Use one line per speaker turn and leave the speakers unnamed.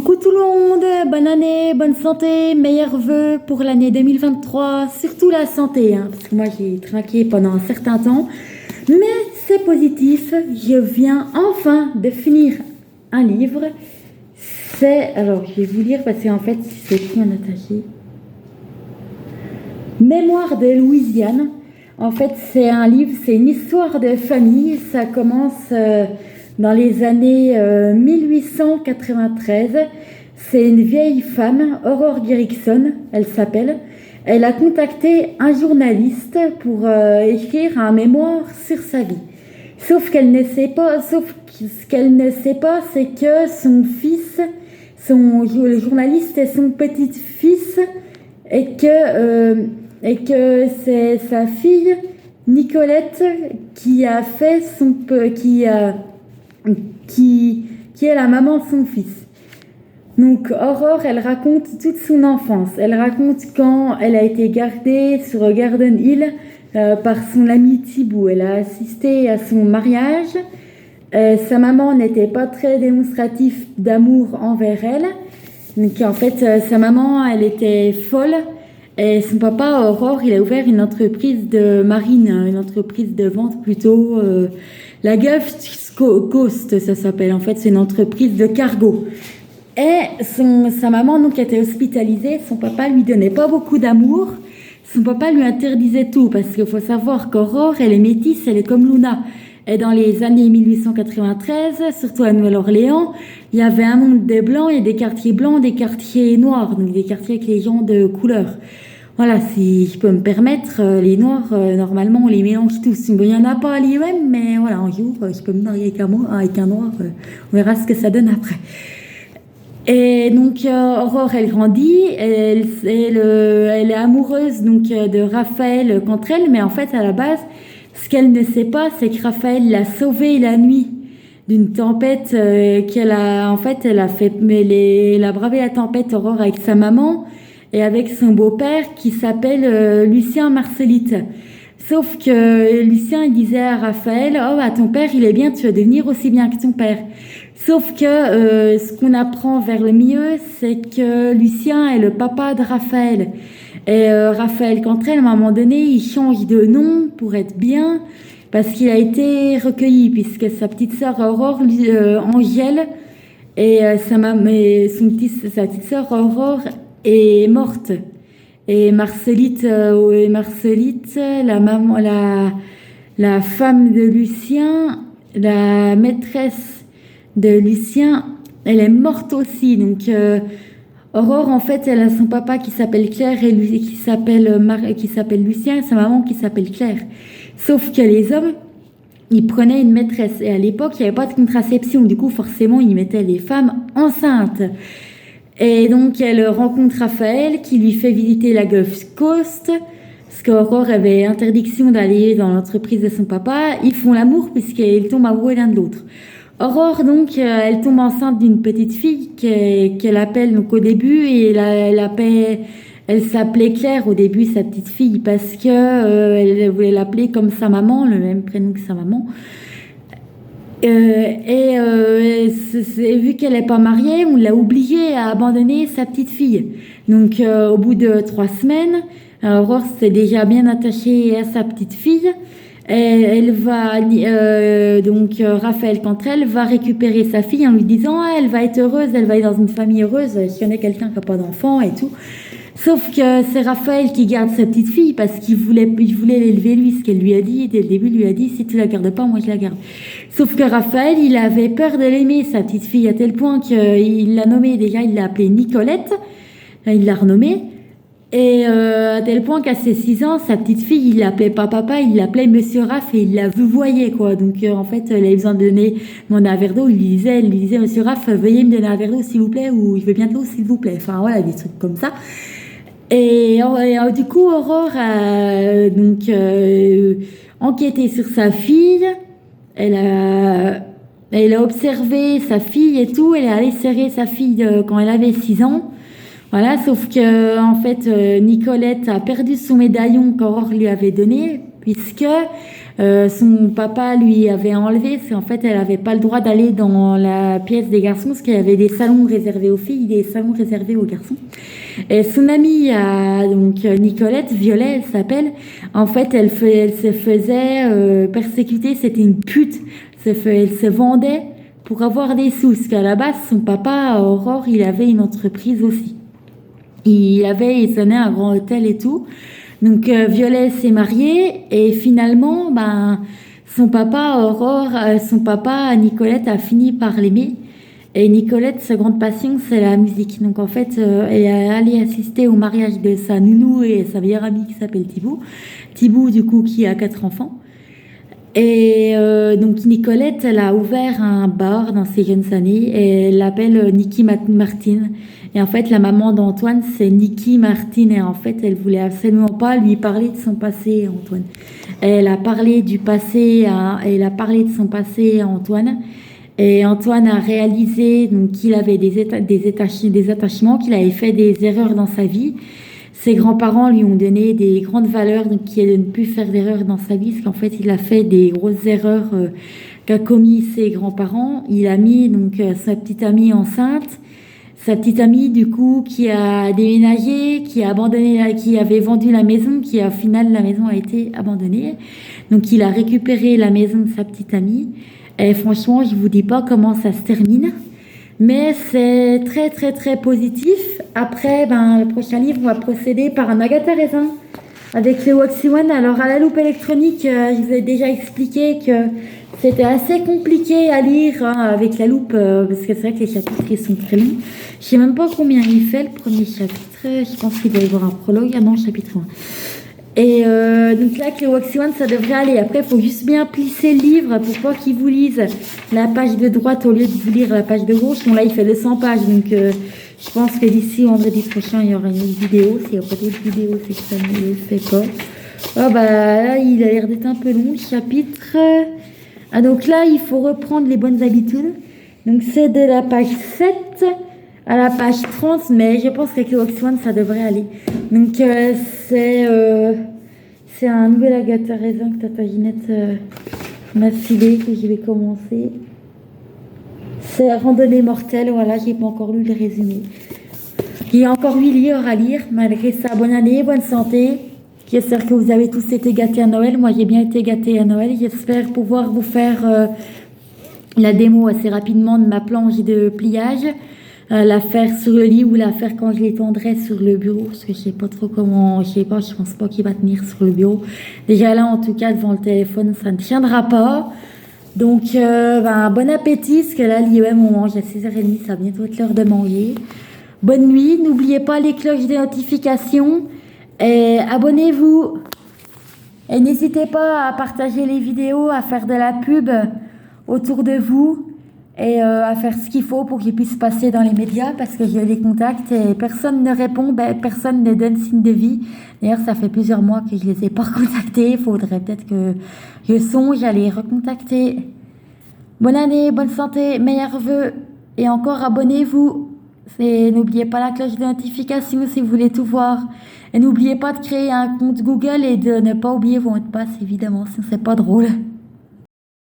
Coucou tout le monde, bonne année, bonne santé, meilleurs vœux pour l'année 2023, surtout la santé, parce que moi j'ai trinqué pendant un certain temps, mais c'est positif, je viens enfin de finir un livre, alors je vais vous lire parce qu'en fait c'est bien attaché, Mémoire de Louisiane. En fait c'est un livre, c'est une histoire de famille, ça commence dans les années 1893, c'est une vieille femme, Aurore Gerickson, elle s'appelle. Elle a contacté un journaliste pour écrire un mémoire sur sa vie. Sauf ce qu'elle ne sait pas, c'est que son fils, le journaliste est son petit-fils, et que c'est sa fille Nicolette qui a fait qui est la maman de son fils. Donc Aurore, elle raconte toute son enfance. Elle raconte quand elle a été gardée sur Garden Hill par son ami Thibaut. Elle a assisté à son mariage. Sa maman n'était pas très démonstrative d'amour envers elle. Donc en fait, sa maman, elle était folle. Et son papa, Aurore, il a ouvert une entreprise de marine, une entreprise de vente plutôt... la Gulf Coast, ça s'appelle. En fait, c'est une entreprise de cargo. Et sa maman, donc, était hospitalisée. Son papa lui donnait pas beaucoup d'amour. Son papa lui interdisait tout. Parce qu'il faut savoir qu'Aurore, elle est métisse, elle est comme Luna. Et dans les années 1893, surtout à Nouvelle-Orléans, il y avait un monde des blancs et des quartiers blancs, des quartiers noirs. Donc, des quartiers avec les gens de couleur. Voilà, si je peux me permettre, les noirs, normalement, on les mélange tous. Il n'y en a pas à l'IEM, mais voilà, un jour, je peux me marier avec un noir. On verra ce que ça donne après. Et donc, Aurore, elle grandit. Elle est amoureuse donc, de Raphaël Cantrell, mais en fait, à la base, ce qu'elle ne sait pas, c'est que Raphaël l'a sauvée la nuit d'une tempête qu'elle a... En fait, elle a bravé la tempête, Aurore, avec sa maman et avec son beau-père qui s'appelle Lucien Marcellite. Sauf que Lucien, il disait à Raphaël, « Oh, bah, ton père, il est bien, tu vas devenir aussi bien que ton père. » Sauf que ce qu'on apprend vers le milieu, c'est que Lucien est le papa de Raphaël. Et Raphaël Cantrell, à un moment donné, il change de nom pour être bien, parce qu'il a été recueilli, puisque sa petite sœur Aurore, Angèle, et sa petite sœur Aurore est morte. Et Marcellite, la femme de Lucien, la maîtresse de Lucien, elle est morte aussi. Donc Aurore, en fait, elle a son papa qui s'appelle Claire et lui qui s'appelle Lucien, et sa maman qui s'appelle Claire. Sauf que les hommes, ils prenaient une maîtresse. Et à l'époque, il n'y avait pas de contraception. Du coup, forcément, ils mettaient les femmes enceintes. Et donc, elle rencontre Raphaël qui lui fait visiter la Gulf Coast, parce qu'Aurore avait interdiction d'aller dans l'entreprise de son papa. Ils font l'amour puisqu'ils tombent amoureux l'un de l'autre. Aurore, donc, elle tombe enceinte d'une petite fille qu'elle appelle donc, au début, et elle s'appelait Claire au début, sa petite fille, parce que elle voulait l'appeler comme sa maman, le même prénom que sa maman. Vu qu'elle n'est pas mariée, on l'a obligée à abandonner sa petite fille. Donc, au bout de 3 semaines, Aurore s'est déjà bien attachée à sa petite fille. Raphaël Cantrell va récupérer sa fille en lui disant elle va être heureuse, elle va être dans une famille heureuse, je connais quelqu'un qui n'a pas d'enfant et tout. Sauf que c'est Raphaël qui garde sa petite fille parce qu'il voulait l'élever lui, ce qu'elle lui a dit, dès le début, il lui a dit si tu la gardes pas, moi je la garde. Sauf que Raphaël, il avait peur de l'aimer, sa petite fille, à tel point qu'il l'a nommée, déjà il l'a appelée Nicolette, il l'a renommée. Et à tel point qu'à ses 6 ans, sa petite fille, il l'appelait pas papa, il l'appelait Monsieur Raff et il la vouvoyait, quoi. Donc en fait, elle avait besoin de demander un verre d'eau, il lui disait Monsieur Raff, veuillez me donner un verre d'eau s'il vous plaît, ou je veux bien de l'eau s'il vous plaît. Enfin voilà, des trucs comme ça. Et du coup, Aurore a enquêté sur sa fille, elle a observé sa fille et tout, elle est allée serrer sa fille quand elle avait 6 ans. Voilà, sauf que en fait, Nicolette a perdu son médaillon qu'Aurore lui avait donné, puisque Son papa lui avait enlevé, c'est en fait elle n'avait pas le droit d'aller dans la pièce des garçons parce qu'il y avait des salons réservés aux filles, des salons réservés aux garçons. Et son amie, donc Nicolette, Violet, elle s'appelle, en fait elle se faisait persécuter, c'était une pute, elle se vendait pour avoir des sous, parce qu'à la base son papa, Aurore, il avait une entreprise aussi. Il tenait un grand hôtel et tout. Donc Violet s'est mariée et finalement, son papa Aurore, son papa Nicolette a fini par l'aimer. Et Nicolette, sa grande passion, c'est la musique. Donc en fait, elle est allée assister au mariage de sa nounou et sa meilleure amie qui s'appelle Thibaut. Thibaut, du coup, qui a 4 enfants. Et donc Nicolette, elle a ouvert un bar dans ses jeunes années et elle l'appelle Niki Martin. Et en fait, la maman d'Antoine, c'est Niki Martin. Et en fait, elle voulait absolument pas lui parler de son passé, Antoine. Elle a parlé du passé, elle a parlé de son passé à Antoine. Et Antoine a réalisé donc qu'il avait des attachements, qu'il avait fait des erreurs dans sa vie. Ses grands-parents lui ont donné des grandes valeurs, donc qui est de ne plus faire d'erreurs dans sa vie, parce qu'en fait, il a fait des grosses erreurs qu'a commis ses grands-parents. Il a mis donc sa petite amie enceinte. Sa petite amie, du coup, qui a déménagé, qui a abandonné, qui avait vendu la maison, qui au final, la maison a été abandonnée. Donc, il a récupéré la maison de sa petite amie. Et franchement, je vous dis pas comment ça se termine. Mais c'est très, très, très positif. Après, le prochain livre va procéder par un Agatha Raisin avec le Waxy One. Alors, à la loupe électronique, je vous ai déjà expliqué que c'était assez compliqué à lire avec la loupe, parce que c'est vrai que les chapitres ils sont très longs. Je sais même pas combien il fait le premier chapitre. Je pense qu'il doit y avoir un prologue. Ah non, chapitre 1. Et donc là, avec le Waxy One, ça devrait aller. Après, il faut juste bien plisser le livre pour pas qu'il vous lise la page de droite au lieu de vous lire la page de gauche. Bon, là, il fait 200 pages. Donc, je pense que d'ici vendredi prochain, il y aura une autre vidéo. S'il n'y a pas d'autres vidéos, c'est que ça ne le fait pas. Là, il a l'air d'être un peu long, le chapitre. Donc là, il faut reprendre les bonnes habitudes. Donc, c'est de la page 7 à la page 30, mais je pense qu'avec le Waxy One, ça devrait aller. Donc, c'est un nouvel Agatha Raisin que Tata Ginette m'a filé, que je vais commencer. C'est Randonnée mortelle, voilà, j'ai pas encore lu le résumé. Il y a encore 8 livres à lire, malgré ça, bonne année, bonne santé. J'espère que vous avez tous été gâtés à Noël. Moi, j'ai bien été gâtée à Noël. J'espère pouvoir vous faire la démo assez rapidement de ma planche de pliage. La faire sur le lit ou la faire quand je l'étendrai sur le bureau, parce que je sais pas trop comment, je pense pas qu'il va tenir sur le bureau. Déjà là, en tout cas, devant le téléphone, ça ne tiendra pas. Donc, bon appétit, parce que là, l'IEM, on mange à 6h30, ça va bientôt être l'heure de manger. Bonne nuit, n'oubliez pas les cloches des notifications, et abonnez-vous. Et n'hésitez pas à partager les vidéos, à faire de la pub autour de vous. Et à faire ce qu'il faut pour qu'ils puissent passer dans les médias, parce que je les contacte et personne ne répond, personne ne donne signe de vie. D'ailleurs, ça fait plusieurs mois que je les ai pas recontactés. Il faudrait peut-être que je songe à les recontacter. Bonne année, bonne santé, meilleurs vœux et encore abonnez-vous. Et n'oubliez pas la cloche de notification si vous voulez tout voir. Et n'oubliez pas de créer un compte Google et de ne pas oublier vos mots de passe, évidemment, sinon c'est pas drôle.